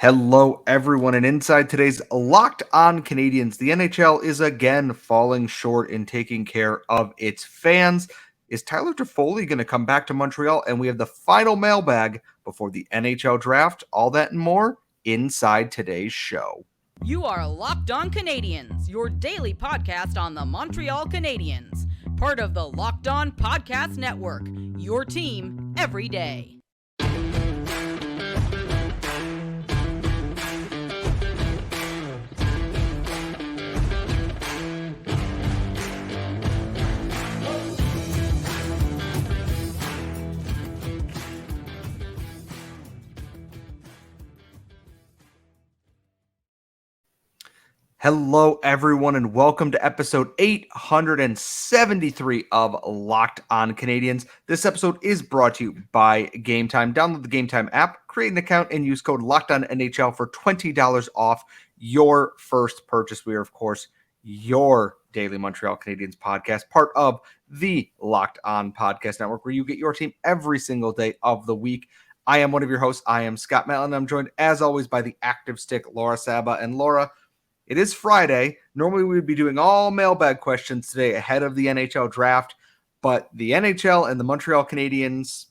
Hello, everyone, and inside today's Locked On Canadiens, the NHL is again falling short in taking care of its fans. Is Tyler Toffoli going to come back to Montreal? And we have the final mailbag before the NHL Draft. All that and more inside today's show. You are Locked On Canadiens, your daily podcast on the Montreal Canadiens, part of the Locked On Podcast Network, your team every day. Hello, everyone, and welcome to episode 873 of Locked On Canadiens. This episode is brought to you by Game Time. Download the Game Time app, create an account, and use code LOCKEDONNHL for $20 off your first purchase. We are, of course, your daily Montreal Canadiens podcast, part of the Locked On Podcast Network, where you get your team every single day of the week. I am one of your hosts. I am Scott Mellon. I'm joined, as always, by the active stick, Laura Saba. And Laura, it is Friday. Normally, we would be doing all mailbag questions today ahead of the NHL draft, but the NHL and the Montreal Canadiens,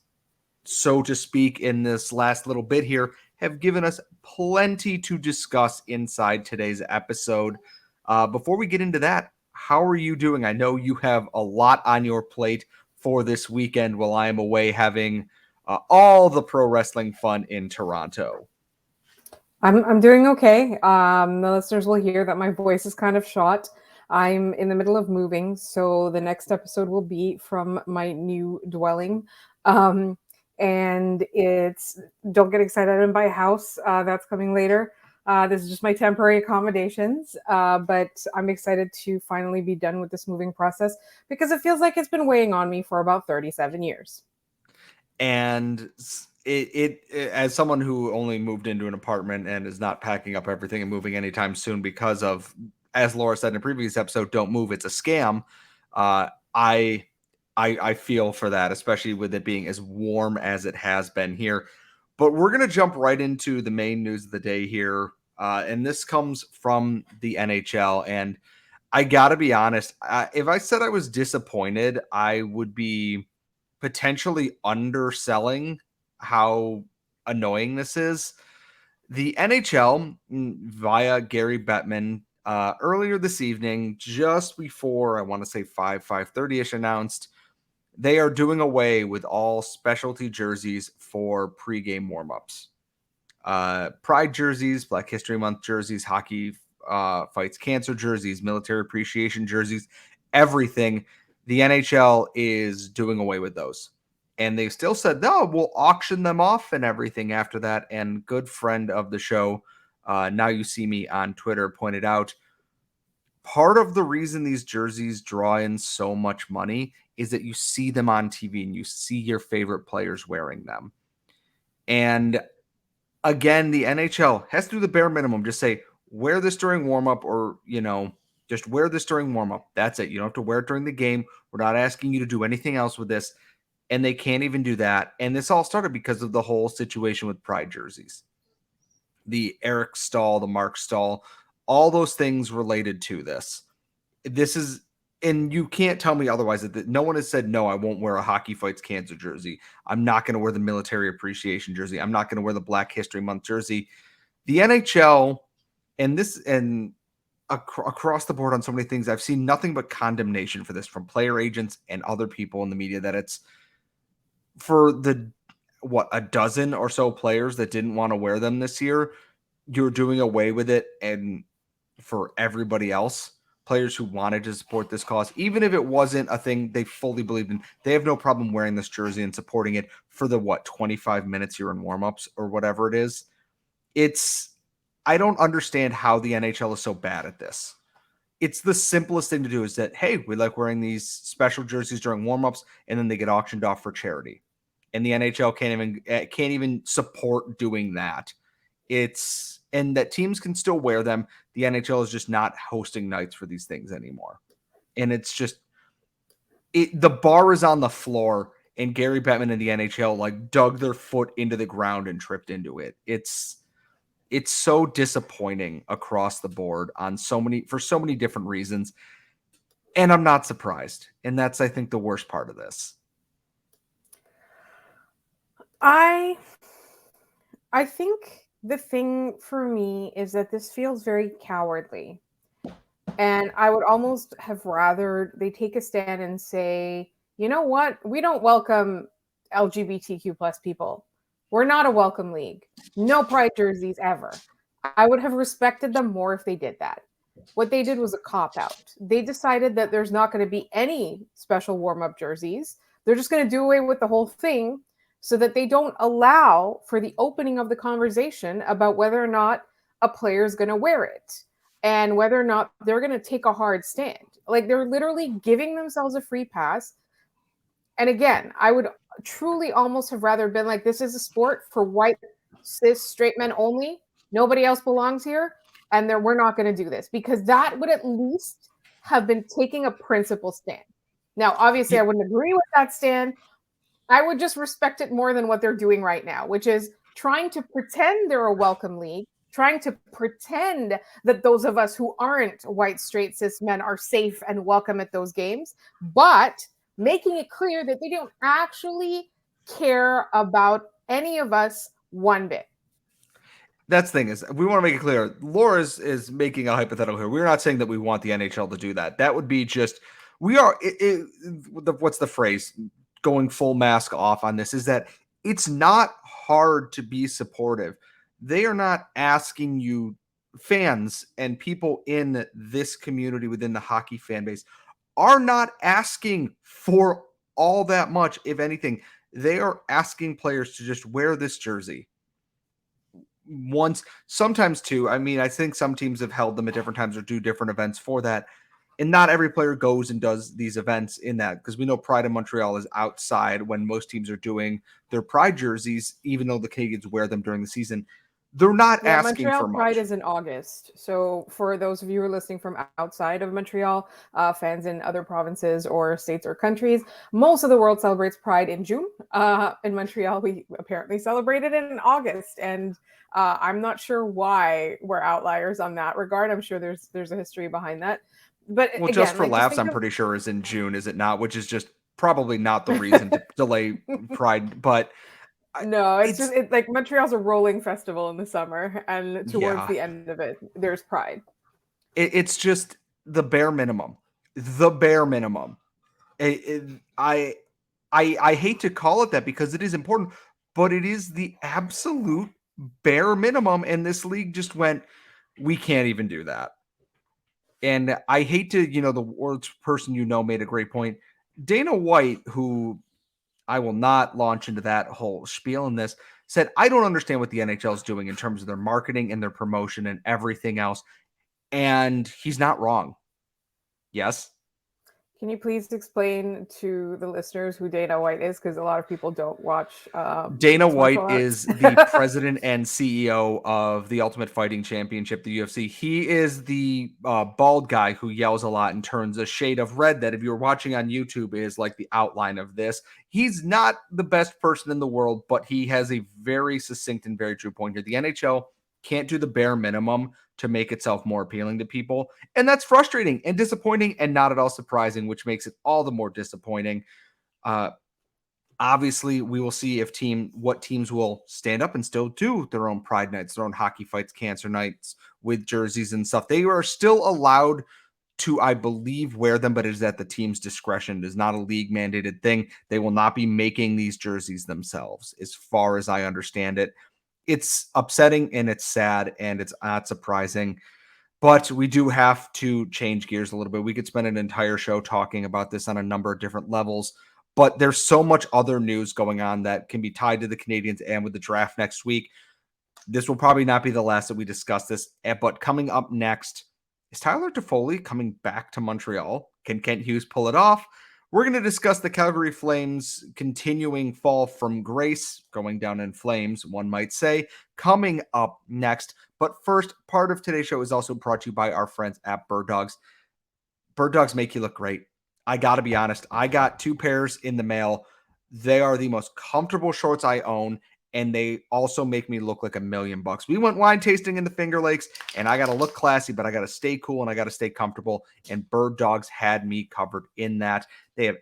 so to speak, in this last little bit here, have given us plenty to discuss inside today's episode. Before we get into that, how are you doing? I know you have a lot on your plate for this weekend while I am away having all the pro wrestling fun in Toronto. I'm doing okay. The listeners will hear that my voice is kind of shot. I'm in the middle of moving, so the next episode will be from my new dwelling. And it's don't get excited, I didn't buy a house. That's coming later. This is just my temporary accommodations. But I'm excited to finally be done with this moving process because it feels like it's been weighing on me for about 37 years. And it as someone who only moved into an apartment and is not packing up everything and moving anytime soon because of, as Laura said in a previous episode, don't move, it's a scam. I feel for that, especially with it being as warm as it has been here. But we're going to jump right into the main news of the day here. And this comes from the NHL. And I got to be honest, if I said I was disappointed, I would be potentially underselling how annoying this is. The NHL, via Gary Bettman, earlier this evening, just before, I want to say 5:30ish, announced they are doing away with all specialty jerseys for pregame warmups. Pride jerseys, Black History Month jerseys, hockey fights cancer jerseys, military appreciation jerseys, everything. The NHL is doing away with those. And they still said, no, we'll auction them off and everything after that. And good friend of the show, Now You See Me on Twitter, pointed out part of the reason these jerseys draw in so much money is that you see them on TV and you see your favorite players wearing them. And again, the NHL has to do the bare minimum. Just say, wear this during warmup, or, just wear this during warmup. That's it. You don't have to wear it during the game. We're not asking you to do anything else with this. And they can't even do that. And this all started because of the whole situation with Pride jerseys. The Eric Stahl, the Mark Stahl, all those things related to this. This is, and you can't tell me otherwise, that no one has said, no, I won't wear a hockey fights cancer jersey. I'm not going to wear the military appreciation jersey. I'm not going to wear the Black History Month jersey. The NHL and across the board on so many things, I've seen nothing but condemnation for this from player agents and other people in the media, that it's for a dozen or so players that didn't want to wear them this year, you're doing away with it. And for everybody else, players who wanted to support this cause, even if it wasn't a thing they fully believed in, they have no problem wearing this jersey and supporting it for the 25 minutes here in warmups or whatever it is. I don't understand how the NHL is so bad at this. It's the simplest thing to do, is that, hey, we like wearing these special jerseys during warmups, and then they get auctioned off for charity. And the NHL can't even support doing that. And that teams can still wear them. The NHL is just not hosting nights for these things anymore. And it's just, the bar is on the floor, and Gary Bettman and the NHL dug their foot into the ground and tripped into it. It's so disappointing across the board for so many different reasons. And I'm not surprised. And that's, I think, the worst part of this. I think the thing for me is that this feels very cowardly. And I would almost have rather they take a stand and say, you know what? We don't welcome LGBTQ plus people. We're not a welcome league. No pride jerseys ever. I would have respected them more if they did that. What they did was a cop out. They decided that there's not going to be any special warm up jerseys. They're just going to do away with the whole thing so that they don't allow for the opening of the conversation about whether or not a player is going to wear it and whether or not they're going to take a hard stand. Like they're literally giving themselves a free pass. And again, I would truly almost have rather been like, this is a sport for white, cis, straight men only. Nobody else belongs here. And we're not going to do this, because that would at least have been taking a principle stand. Now, obviously, I wouldn't agree with that stand. I would just respect it more than what they're doing right now, which is trying to pretend they're a welcome league, trying to pretend that those of us who aren't white, straight, cis men are safe and welcome at those games, but making it clear that they don't actually care about any of us one bit. That's the thing is, we want to make it clear. Laura is making a hypothetical here. We're not saying that we want the NHL to do that. That would be just, what's the phrase? Going full mask off on this is that it's not hard to be supportive. They are not asking you, fans and people in this community within the hockey fan base are not asking for all that much. If anything, they are asking players to just wear this jersey once, sometimes two. I mean, I think some teams have held them at different times or do different events for that. And not every player goes and does these events in that, because we know Pride in Montreal is outside when most teams are doing their Pride jerseys, even though the Canadiens wear them during the season. They're not asking Montreal for much. Pride is in August. So for those of you who are listening from outside of Montreal, fans in other provinces or states or countries, most of the world celebrates Pride in June. In Montreal, we apparently celebrated it in August. And I'm not sure why we're outliers on that regard. I'm sure there's a history behind that. But well, again, just for laughs, I'm pretty sure is in June, is it not? Which is just probably not the reason to delay Pride, but no, it's just like Montreal's a rolling festival in the summer, and towards the end of it, there's Pride. It's just the bare minimum. The bare minimum. I hate to call it that because it is important, but it is the absolute bare minimum. And this league just went, we can't even do that. And I hate to, the world's person made a great point. Dana White, who I will not launch into that whole spiel in this, said, I don't understand what the NHL is doing in terms of their marketing and their promotion and everything else. And he's not wrong. Yes. Can you please explain to the listeners who Dana White is? Because a lot of people don't watch. Dana White is the president and CEO of the Ultimate Fighting Championship, the UFC. He is the bald guy who yells a lot and turns a shade of red that if you're watching on YouTube is like the outline of this. He's not the best person in the world, but he has a very succinct and very true point here. The NHL can't do the bare minimum to make itself more appealing to people. And that's frustrating and disappointing and not at all surprising, which makes it all the more disappointing. Obviously, we will see what teams will stand up and still do their own Pride nights, their own hockey fights, cancer nights with jerseys and stuff. They are still allowed to, I believe, wear them, but it is at the team's discretion. It is not a league mandated thing. They will not be making these jerseys themselves, as far as I understand it. It's upsetting and it's sad and it's not surprising, but we do have to change gears a little bit. We could spend an entire show talking about this on a number of different levels, but there's so much other news going on that can be tied to the Canadiens and with the draft next week. This will probably not be the last that we discuss this, but coming up next, is Tyler Toffoli coming back to Montreal? Can Kent Hughes pull it off? We're going to discuss the Calgary Flames' continuing fall from grace, going down in flames, one might say, coming up next. But first, part of today's show is also brought to you by our friends at Bird Dogs. Bird Dogs make you look great. I got to be honest. I got 2 pairs in the mail. They are the most comfortable shorts I own. and they also make me look like $1,000,000. We went wine tasting in the Finger Lakes, and I got to look classy, but I got to stay cool and I got to stay comfortable. And Bird Dogs had me covered in that. They have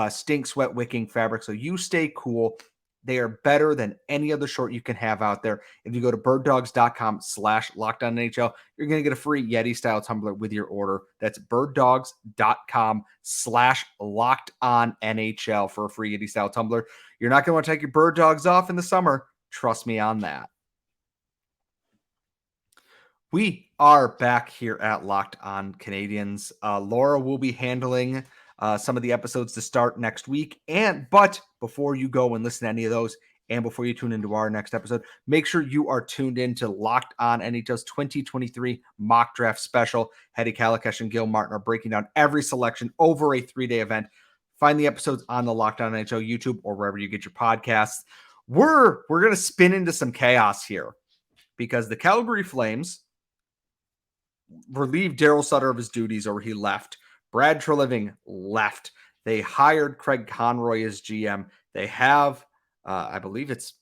stink sweat wicking fabric, so you stay cool. They are better than any other short you can have out there. If you go to birddogs.com/LockedOnNHL, you're going to get a free Yeti style tumbler with your order. That's birddogs.com/LockedOnNHL for a free Yeti style tumbler. You're not going to want to take your bird dogs off in the summer. Trust me on that. We are back here at Locked On Canadiens. Laura will be handling some of the episodes to start next week. But before you go and listen to any of those, and before you tune into our next episode, make sure you are tuned in to Locked On NHL's 2023 mock draft special. Hedy Kalakash and Gil Martin are breaking down every selection over a 3-day event. Find the episodes on the Locked On NHL YouTube or wherever you get your podcasts. We're going to spin into some chaos here because the Calgary Flames relieved Daryl Sutter of his duties, or he left. Brad Treliving left. They hired Craig Conroy as GM. They have, I believe it's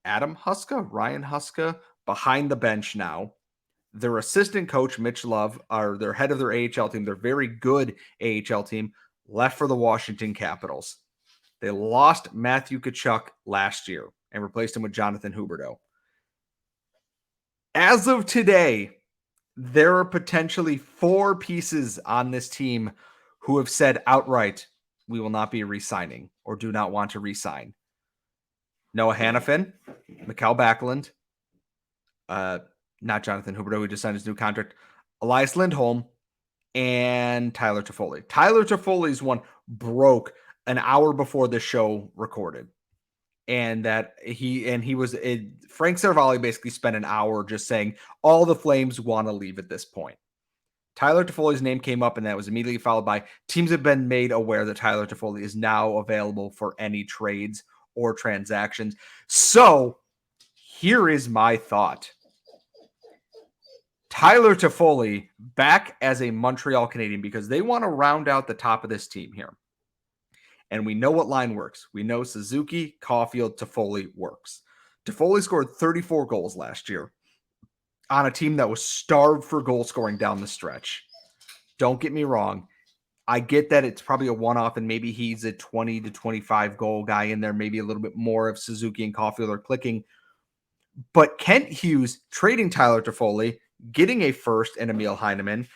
Ryan Huska, behind the bench now. Their assistant coach, Mitch Love, are their head of their AHL team. They're very good AHL team. Left for the Washington Capitals. They lost Matthew Tkachuk last year and replaced him with Jonathan Huberdeau. As of today, there are potentially 4 pieces on this team who have said outright, we will not be re-signing or do not want to re-sign. Noah Hannafin, Mikhail Backlund, not Jonathan Huberdeau, who just signed his new contract, Elias Lindholm, and Tyler Toffoli. Tyler Toffoli's one broke an hour before the show recorded. And that Frank Saravalli basically spent an hour just saying all the Flames want to leave at this point. Tyler Toffoli's name came up, and that was immediately followed by teams have been made aware that Tyler Toffoli is now available for any trades or transactions. So here is my thought. Tyler Toffoli back as a Montreal Canadien because they want to round out the top of this team here. And we know what line works. We know Suzuki, Caulfield, Toffoli works. Toffoli scored 34 goals last year on a team that was starved for goal scoring down the stretch. Don't get me wrong. I get that it's probably a one-off and maybe he's a 20 to 25 goal guy in there. Maybe a little bit more of Suzuki and Caulfield are clicking. But Kent Hughes trading Tyler Toffoli, getting a first and Emil Heineman,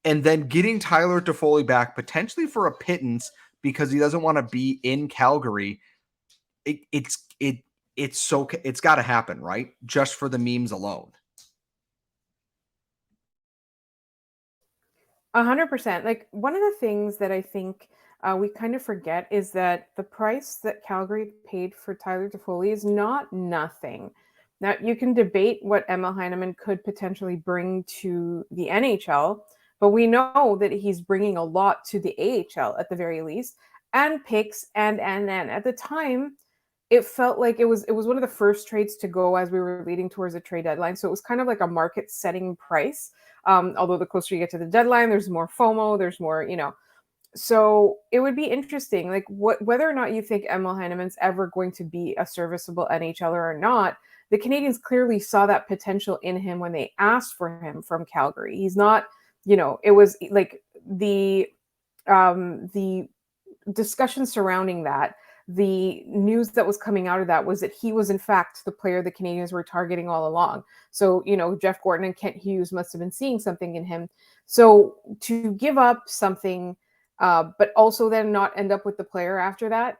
and then getting Tyler Toffoli back potentially for a pittance because he doesn't want to be in Calgary. It's got to happen, right? Just for the memes alone. 100%. Like, one of the things that I think we kind of forget is that the price that Calgary paid for Tyler Toffoli is not nothing. Now, you can debate what Emil Heineman could potentially bring to the NHL, but we know that he's bringing a lot to the AHL at the very least, and picks and at the time, it felt like it was one of the first trades to go as we were leading towards a trade deadline. So it was kind of like a market setting price. Although the closer you get to the deadline, there's more FOMO, there's more, So it would be interesting, like whether or not you think Emil Heineman's ever going to be a serviceable NHLer or not. The Canadiens clearly saw that potential in him when they asked for him from Calgary. He's not, it was like the discussion surrounding that. The news that was coming out of that was that he was in fact the player the Canadiens were targeting all along. So, Jeff Gorton and Kent Hughes must have been seeing something in him. So to give up something, but also then not end up with the player after that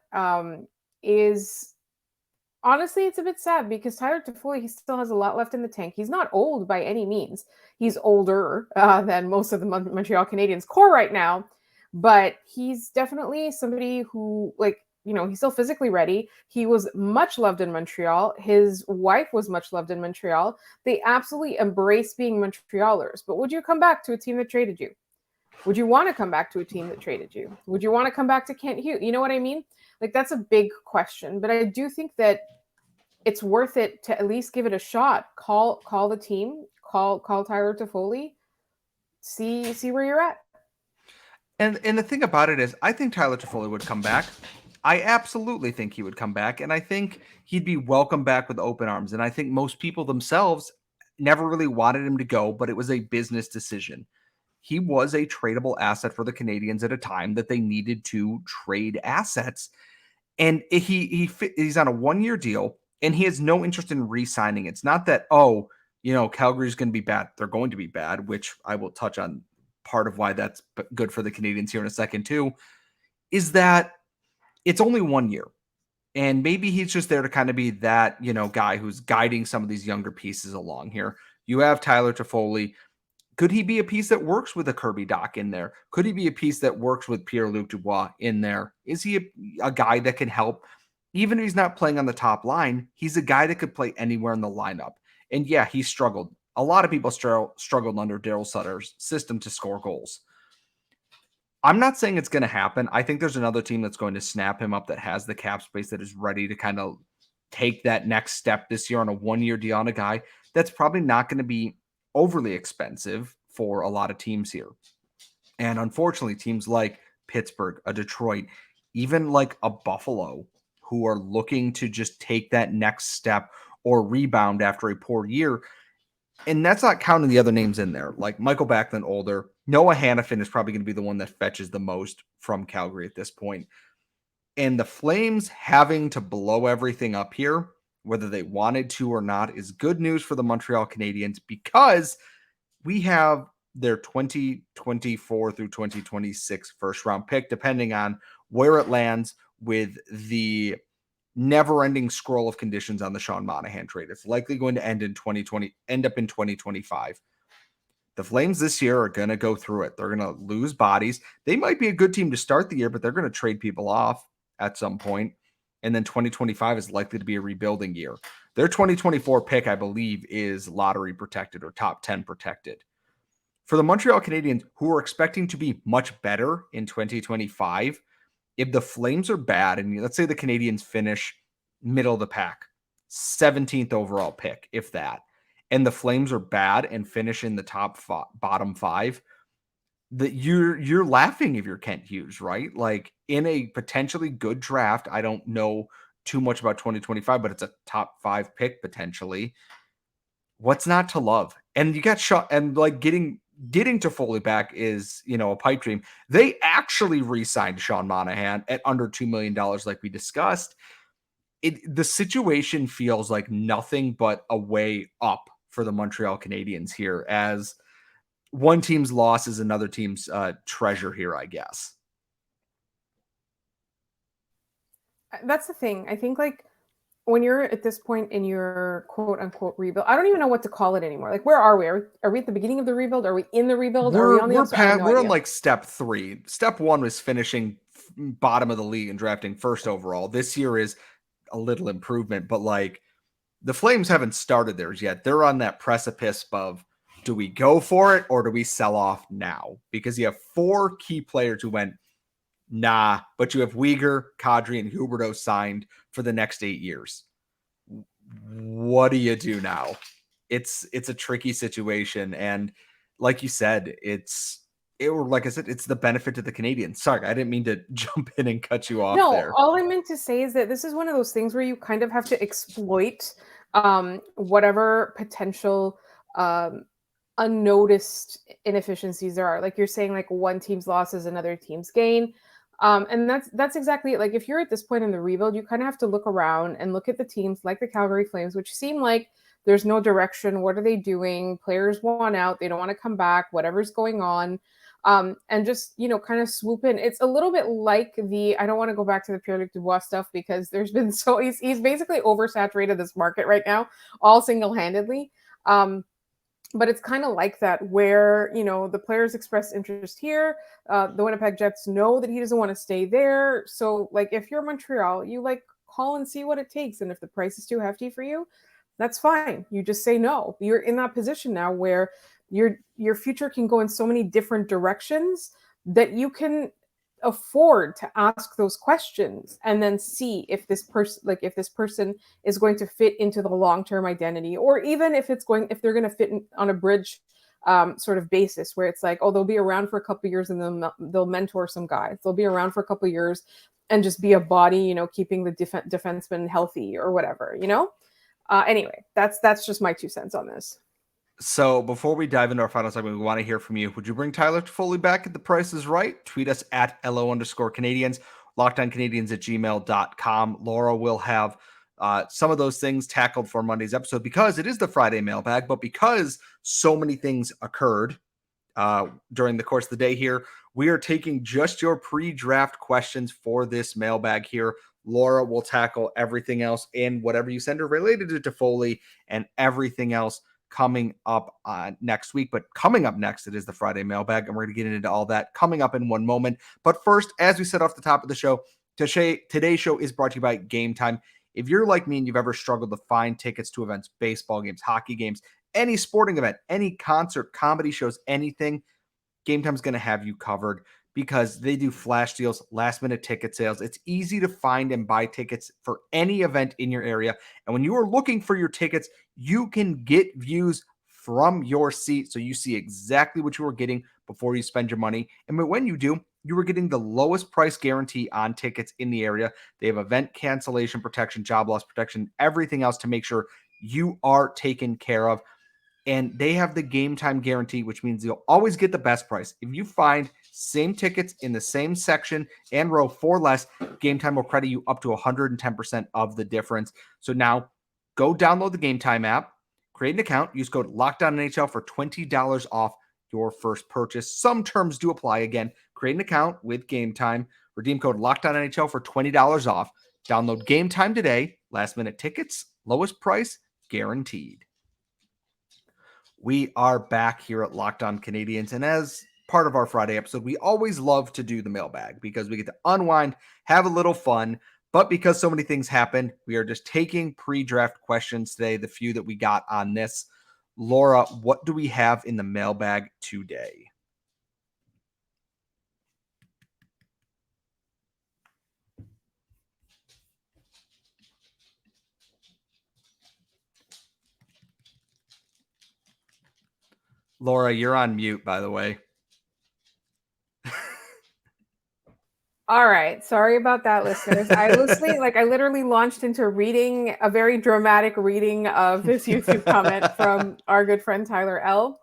is honestly, it's a bit sad because Tyler Toffoli, he still has a lot left in the tank. He's not old by any means. He's older than most of the Montreal Canadiens core right now, but he's definitely somebody who, he's still physically ready. He was much loved in Montreal. His wife was much loved in Montreal. They absolutely embrace being Montrealers. But would you come back to a team that traded you? Would you want to come back to a team that traded you? Would you want to come back to Kent Hughes? You know what I mean? Like, that's a big question. But I do think that it's worth it to at least give it a shot. Call the team. Call Tyler Toffoli. See where you're at. And the thing about it is, I think Tyler Toffoli would come back. I absolutely think he would come back, and I think he'd be welcomed back with open arms. And I think most people themselves never really wanted him to go, but it was a business decision. He was a tradable asset for the Canadiens at a time that they needed to trade assets. And he's on a 1-year deal, and he has no interest in re-signing. It's not that, Calgary's going to be bad. They're going to be bad, which I will touch on part of why that's good for the Canadiens here in a second too, is that it's only 1 year. And maybe he's just there to kind of be that, guy who's guiding some of these younger pieces along here. You have Tyler Toffoli. Could he be a piece that works with a Kirby Dach in there? Could he be a piece that works with Pierre-Luc Dubois in there? Is he a guy that can help? Even if he's not playing on the top line, he's a guy that could play anywhere in the lineup. And yeah, he struggled. A lot of people struggled under Daryl Sutter's system to score goals. I'm not saying it's going to happen. I think there's another team that's going to snap him up that has the cap space that is ready to kind of take that next step this year on a 1-year deal on a guy that's probably not going to be overly expensive for a lot of teams here. And unfortunately, teams like Pittsburgh, a Detroit, even like a Buffalo, who are looking to just take that next step or rebound after a poor year. And that's not counting the other names in there, like Michael Backlund, older. Noah Hannafin is probably going to be the one that fetches the most from Calgary at this point. And the Flames having to blow everything up here, whether they wanted to or not, is good news for the Montreal Canadiens, because we have their 2024 through 2026 first round pick, depending on where it lands with the never-ending scroll of conditions on the Sean Monahan trade. It's likely going to end up in 2025. The Flames this year are going to go through it. They're going to lose bodies. They might be a good team to start the year, but they're going to trade people off at some point. And then 2025 is likely to be a rebuilding year. Their 2024 pick, I believe, is lottery protected or top 10 protected. For the Montreal Canadiens, who are expecting to be much better in 2025, if the Flames are bad, and let's say the Canadiens finish middle of the pack, 17th overall pick, if that, and the Flames are bad and finish in the bottom 5, that you're laughing if you're Kent Hughes, right? Like, in a potentially good draft, I don't know too much about 2025, but it's a top 5 pick potentially. What's not to love? And you got shot, and like getting Toffoli back is, a pipe dream. They actually re-signed Sean Monahan at under $2 million, like we discussed. The situation feels like nothing but a way up for the Montreal Canadiens here, as one team's loss is another team's treasure here, I guess. That's the thing. I think, like, when you're at this point in your quote unquote rebuild, I don't even know what to call it anymore. Like, where are we? Are we at the beginning of the rebuild? Are we in the rebuild? Are we on the outside? We're on like step 3. Step 1 was finishing bottom of the league and drafting first overall. This year is a little improvement, but like, the Flames haven't started theirs yet. They're on that precipice of, do we go for it or do we sell off now? Because you have 4 key players who went, nah, but you have Weegar, Kadri, and Huberdeau signed for the next 8 years. What do you do now? It's a tricky situation. And like you said, like I said, it's the benefit to the Canadiens. Sorry, I didn't mean to jump in and cut you off there. All I meant to say is that this is one of those things where you kind of have to exploit whatever potential unnoticed inefficiencies there are. Like you're saying, like, one team's loss is another team's gain. And that's exactly it. Like, if you're at this point in the rebuild, you kind of have to look around and look at the teams like the Calgary Flames, which seem like there's no direction. What are they doing? Players want out. They don't want to come back, whatever's going on. And just, kind of swoop in. It's a little bit like I don't want to go back to the Pierre-Luc Dubois stuff, because there's been he's basically oversaturated this market right now, all single-handedly. But it's kind of like that, where, the players express interest here. The Winnipeg Jets know that he doesn't want to stay there. So, like, if you're Montreal, you call and see what it takes. And if the price is too hefty for you, that's fine. You just say no. You're in that position now where your future can go in so many different directions that you can afford to ask those questions and then see if this person is going to fit into the long-term identity, or even if they're going to fit on a bridge sort of basis where it's like, oh, they'll be around for a couple of years and they'll mentor some guys. They'll be around for a couple of years and just be a body, keeping the defenseman healthy or whatever, Anyway, that's just my 2 cents on this. So before we dive into our final segment, we want to hear from you. Would you bring Tyler Toffoli back if the price is right? Tweet us at LO_Canadiens, LockedOnCanadiens@gmail.com. Laura will have some of those things tackled for Monday's episode because it is the Friday mailbag, but because so many things occurred during the course of the day here, we are taking just your pre-draft questions for this mailbag here. Laura will tackle everything else and whatever you send her related to Toffoli and everything else coming up next week. But coming up next, it is the Friday mailbag, and we're going to get into all that coming up in one moment. But first, as we said off the top of the show, today's show is brought to you by Game Time. If you're like me and you've ever struggled to find tickets to events, baseball games, hockey games, any sporting event, any concert, comedy shows, anything, Game Time's going to have you covered because they do flash deals, last minute ticket sales. It's easy to find and buy tickets for any event in your area. And when you are looking for your tickets, you can get views from your seat. So you see exactly what you are getting before you spend your money. And when you do, you are getting the lowest price guarantee on tickets in the area. They have event cancellation protection, job loss protection, everything else to make sure you are taken care of. And they have the Game Time guarantee, which means you'll always get the best price. If you find same tickets in the same section and row for less, Game Time will credit you up to 110% of the difference. So now go download the Game Time app, create an account, use code LOCKDOWNNHL for $20 off your first purchase. Some terms do apply. Again, create an account with Game Time, redeem code LOCKDOWNNHL for $20 off. Download Game Time today. Last minute tickets, lowest price guaranteed. We are back here at Locked On Canadiens, and as part of our Friday episode, we always love to do the mailbag because we get to unwind, have a little fun, but because so many things happen, we are just taking pre-draft questions today, the few that we got on this. Laura, what do we have in the mailbag today? Laura, you're on mute, by the way. All right. Sorry about that, listeners. I literally launched into reading a very dramatic reading of this YouTube comment from our good friend Tyler L.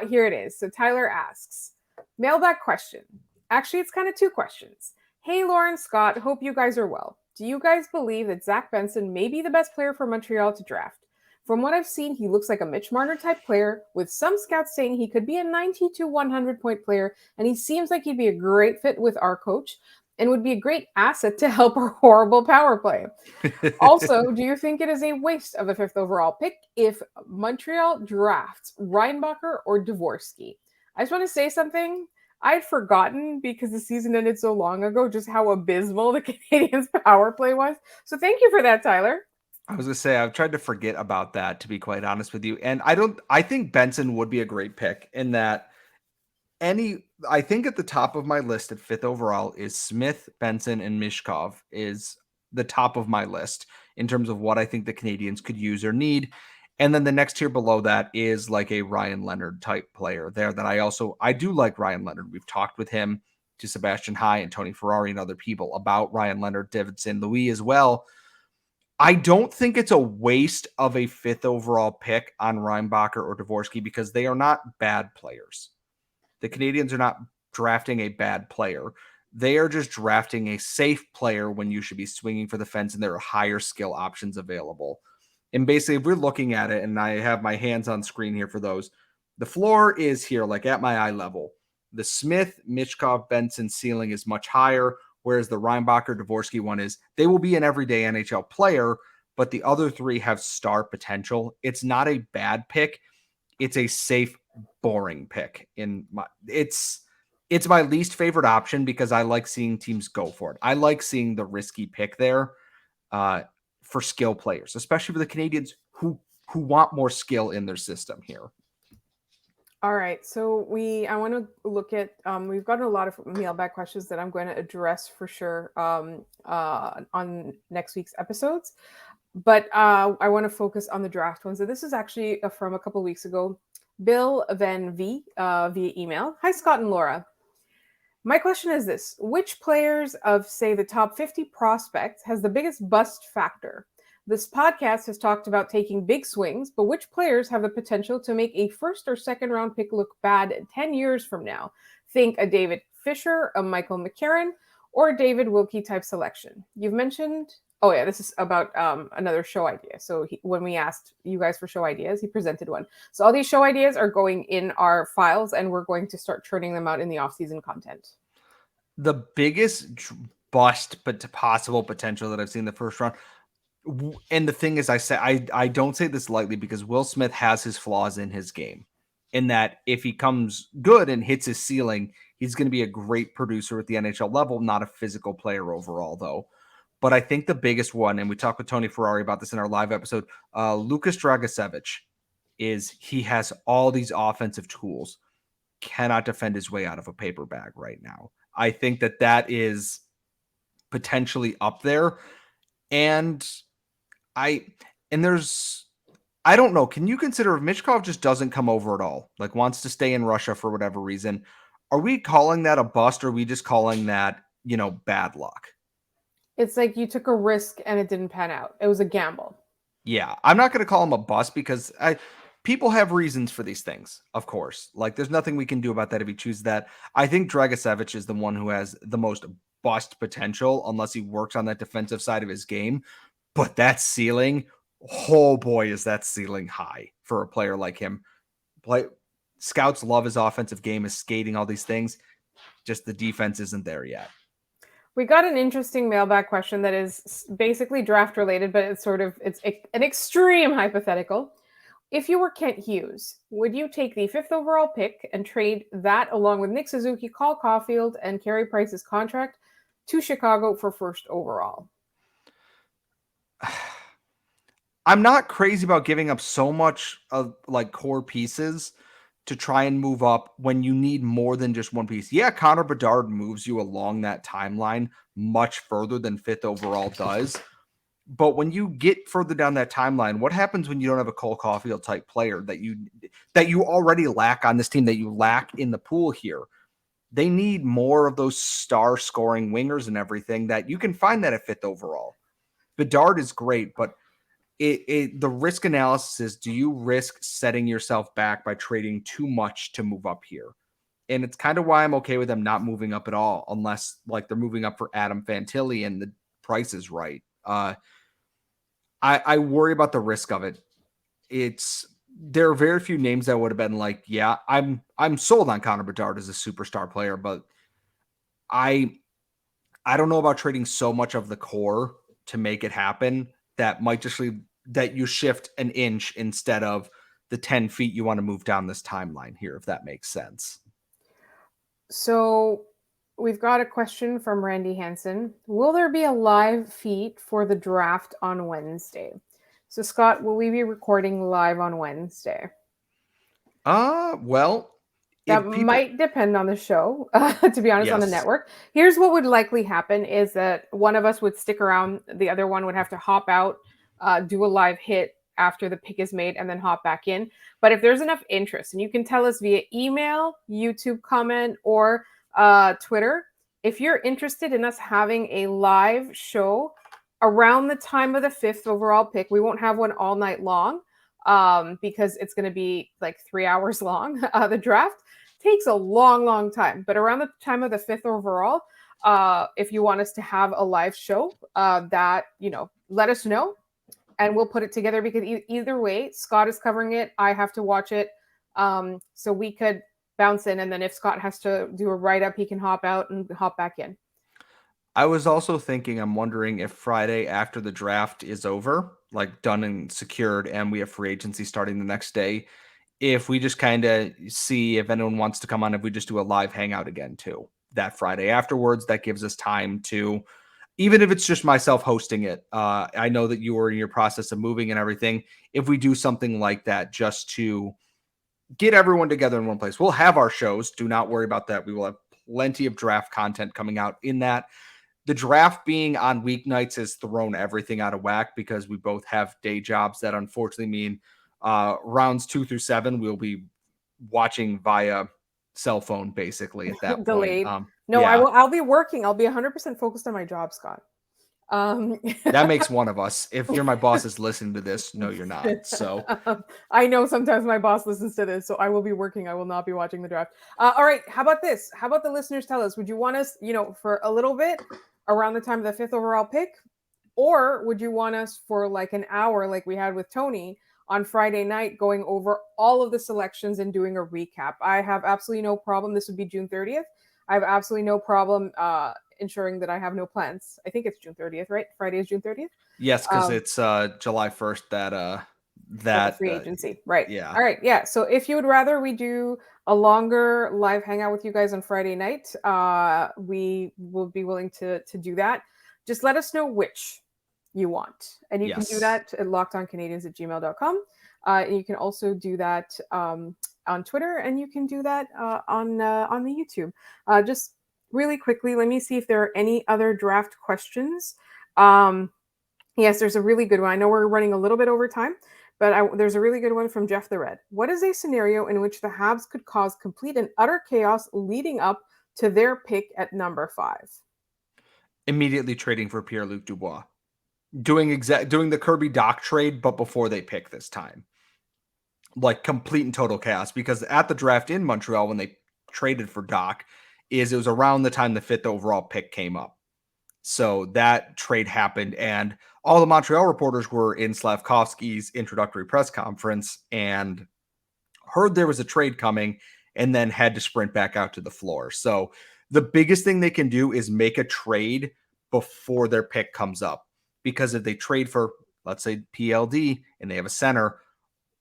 Here it is. So Tyler asks, mailbag question. Actually, it's kind of 2 questions. Hey, Lauren, Scott, hope you guys are well. Do you guys believe that Zach Benson may be the best player for Montreal to draft? From what I've seen, he looks like a Mitch Marner type player, with some scouts saying he could be a 90 to 100 point player, and he seems like he'd be a great fit with our coach and would be a great asset to help our horrible power play. Also, do you think it is a waste of a 5th overall pick if Montreal drafts Reinbacher or Dvorsky? I just want to say something. I'd forgotten because the season ended so long ago just how abysmal the Canadiens' power play was. So thank you for that, Tyler. I was going to say, I've tried to forget about that, to be quite honest with you. And I think Benson would be a great pick in that I think at the top of my list at 5th overall is Smith, Benson, and Mishkov is the top of my list in terms of what I think the Canadiens could use or need. And then the next tier below that is like a Ryan Leonard type player there that I do like Ryan Leonard. We've talked with him, to Sebastian High and Tony Ferrari and other people about Ryan Leonard, David St. Louis as well. I don't think it's a waste of a 5th overall pick on Reinbacher or Dvorsky because they are not bad players. The Canadiens are not drafting a bad player. They are just drafting a safe player when you should be swinging for the fence and there are higher skill options available. And basically, if we're looking at it, and I have my hands on screen here for those, the floor is here, like at my eye level. The Smith, Michkov, Benson ceiling is much higher, whereas the Reinbacher, Dvorsky one is they will be an everyday NHL player, but the other 3 have star potential. It's not a bad pick. It's a safe, boring pick. It's my least favorite option because I like seeing teams go for it. I like seeing the risky pick there for skill players, especially for the Canadiens who want more skill in their system here. All right, so I want to look at, we've gotten a lot of mailbag questions that I'm going to address for sure on next week's episodes. But I want to focus on the draft one. So this is actually from a couple weeks ago. Bill Van V via email. Hi, Scott and Laura. My question is this. Which players of, say, the top 50 prospects has the biggest bust factor? This podcast has talked about taking big swings, but which players have the potential to make a first or second round pick look bad 10 years from now? Think a David Fisher, a Michael McCarron, or a David Wilkie type selection. You've mentioned, oh yeah, this is about another show idea. So when we asked you guys for show ideas, he presented one. So all these show ideas are going in our files, and we're going to start churning them out in the off-season content. The biggest bust but possible potential that I've seen in the first round, and the thing is, I don't say this lightly, because Will Smith has his flaws in his game, in that if he comes good and hits his ceiling, he's going to be a great producer at the NHL level, not a physical player overall, though. But I think the biggest one, and we talked with Tony Ferrari about this in our live episode, Lukas Dragicevic, is he has all these offensive tools, cannot defend his way out of a paper bag right now. I think that is potentially up there. And I don't know. Can you consider if Michkov just doesn't come over at all, like wants to stay in Russia for whatever reason, are we calling that a bust, or are we just calling that, bad luck? It's like you took a risk and it didn't pan out. It was a gamble. Yeah, I'm not going to call him a bust, because people have reasons for these things, of course. Like, there's nothing we can do about that if he chooses that. I think Dragicevic is the one who has the most bust potential, unless he works on that defensive side of his game. But that ceiling, oh boy, is that ceiling high for a player like him. Scouts love his offensive game, his skating, all these things. Just the defense isn't there yet. We got an interesting mailbag question that is basically draft related, but it's an extreme hypothetical. If you were Kent Hughes, would you take the 5th overall pick and trade that along with Nick Suzuki, Cole Caulfield, and Carey Price's contract to Chicago for 1st overall? I'm not crazy about giving up so much of like core pieces to try and move up when you need more than just one piece. Yeah, Connor Bedard moves you along that timeline much further than 5th overall does. But when you get further down that timeline, what happens when you don't have a Cole Caulfield type player that you already lack on this team, that you lack in the pool here? They need more of those star scoring wingers and everything, that you can find that at 5th overall. Bedard is great, but the risk analysis is, do you risk setting yourself back by trading too much to move up here? And it's kind of why I'm okay with them not moving up at all, unless like they're moving up for Adam Fantilli and the price is right. I worry about the risk of it. There are very few names that would have been like, yeah, I'm sold on Connor Bedard as a superstar player, but I don't know about trading so much of the core to make it happen. That might just leave that you shift an inch instead of the 10 feet you want to move down this timeline here, if that makes sense. So we've got a question from Randy Hansen. Will there be a live feed for the draft on Wednesday? So Scott, will we be recording live on Wednesday? Well, that might depend on the show, to be honest, yes. On the network. Here's what would likely happen is that one of us would stick around. The other one would have to hop out, do a live hit after the pick is made, and then hop back in. But if there's enough interest, and you can tell us via email, YouTube comment, or Twitter, if you're interested in us having a live show around the time of the 5th overall pick, we won't have one all night long because it's going to be like 3 hours long. The draft takes a long time, but around the time of the 5th overall, if you want us to have a live show, that, let us know and we'll put it together, because either way, Scott is covering it. I have to watch it. So we could bounce in, and then if Scott has to do a write-up, he can hop out and hop back in. I was also thinking, I'm wondering if Friday after the draft is over, like done and secured, and we have free agency starting the next day, if we just kind of see if anyone wants to come on, if we just do a live hangout again too, that Friday afterwards, that gives us time to, even if it's just myself hosting it. I know that you were in your process of moving and everything. If we do something like that, just to get everyone together in one place, we'll have our shows. Do not worry about that. We will have plenty of draft content coming out in that. the draft being on weeknights has thrown everything out of whack because we both have day jobs that unfortunately mean rounds 2 through 7 we'll be watching via cell phone basically at that point. Delayed. No, yeah. I'll be working. I'll be 100% focused on my job, Scott. That makes one of us. If you're my boss is listening to this, no, you're not. So I know sometimes my boss listens to this, so I will be working. I will not be watching the draft. All right. How about this? How about the listeners tell us? Would you want us, for a little bit around the time of the 5th overall pick? Or would you want us for like an hour, like we had with Tony on Friday night, going over all of the selections and doing a recap? I have absolutely no problem. This would be June 30th. I have absolutely no problem ensuring that I have no plans. I think it's June 30th, right? Friday is June 30th. yes, because it's July 1st that free agency, right? Yeah. All right, yeah. So if you would rather we do a longer live hangout with you guys on Friday night, we will be willing to do that. Just let us know which you want, and you can do that at lockedoncanadiens@gmail.com. You can also do that on Twitter, and you can do that on the YouTube. Just really quickly, let me see if there are any other draft questions. Yes, there's a really good one. I know we're running a little bit over time, but there's a really good one from Jeff the Red. What is a scenario in which the Habs could cause complete and utter chaos leading up to their pick at number 5? Immediately trading for Pierre-Luc Dubois. Doing the Kirby Dach trade, but before they pick this time. Like complete and total chaos, because at the draft in Montreal, when they traded for Dach, it was around the time the 5th overall pick came up. So that trade happened, and all the Montreal reporters were in Slavkovsky's introductory press conference and heard there was a trade coming and then had to sprint back out to the floor. So the biggest thing they can do is make a trade before their pick comes up. Because if they trade for, let's say, PLD and they have a center,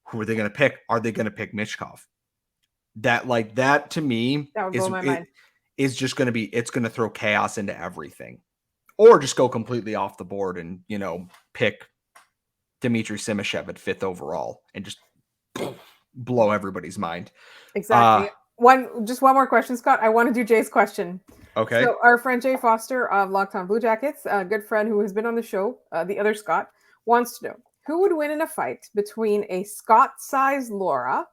who are they going to pick? Are they going to pick Michkov? That to me is just going to be, it's going to throw chaos into everything. Or just go completely off the board and, pick Dmitry Simashev at 5th overall and just blow everybody's mind. Exactly. One more question, Scott. I want to do Jay's question. Okay. So our friend Jay Foster of Locked On Blue Jackets, a good friend who has been on the show, the other Scott, wants to know who would win in a fight between a Scott-sized Laura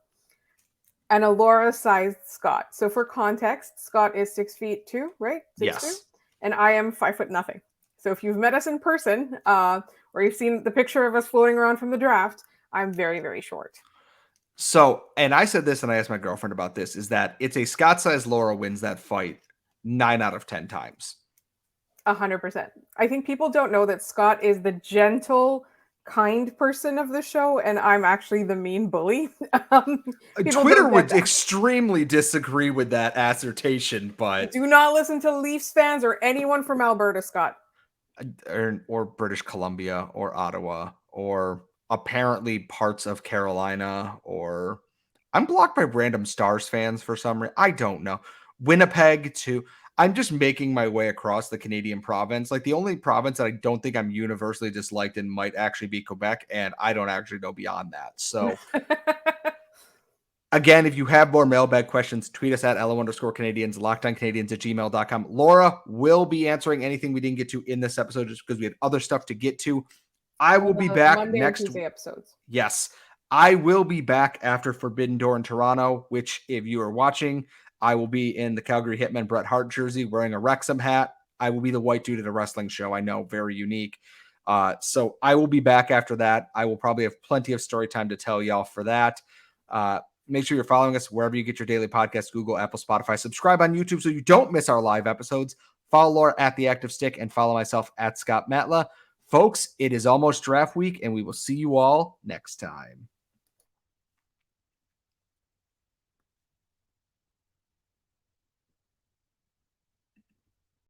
and a Laura-sized Scott. So for context, Scott is 6'2", right? 6'2"? Yes. And I am 5'0". So if you've met us in person, or you've seen the picture of us floating around from the draft, I'm very, very short. So, and I said this and I asked my girlfriend about this, is that it's a Scott-sized Laura wins that fight 9 out of 10 times. 100%. I think people don't know that Scott is the gentle, kind person of the show, and I'm actually the mean bully. Twitter would extremely disagree with that assertion, but do not listen to Leafs fans or anyone from Alberta, Scott. Or British Columbia or Ottawa or apparently parts of Carolina, or I'm blocked by random Stars fans for some reason. I don't know. Winnipeg too. I'm just making my way across the Canadian province. Like the only province that I don't think I'm universally disliked in might actually be Quebec, and I don't actually know beyond that. So again, if you have more mailbag questions, tweet us at LO_Canadiens, lockedoncanadiens@gmail.com. Laura will be answering anything we didn't get to in this episode just because we had other stuff to get to. I will be back Monday next and Tuesday episodes. Yes, I will be back after Forbidden Door in Toronto, which if you are watching, I will be in the Calgary Hitmen Bret Hart jersey wearing a Wrexham hat. I will be the white dude at a wrestling show. I know, very unique. So I will be back after that. I will probably have plenty of story time to tell y'all for that. Make sure you're following us wherever you get your daily podcast, Google, Apple, Spotify. Subscribe on YouTube so you don't miss our live episodes. Follow Laura at The Active Stick and follow myself at Scott Matla. Folks, it is almost draft week, and we will see you all next time.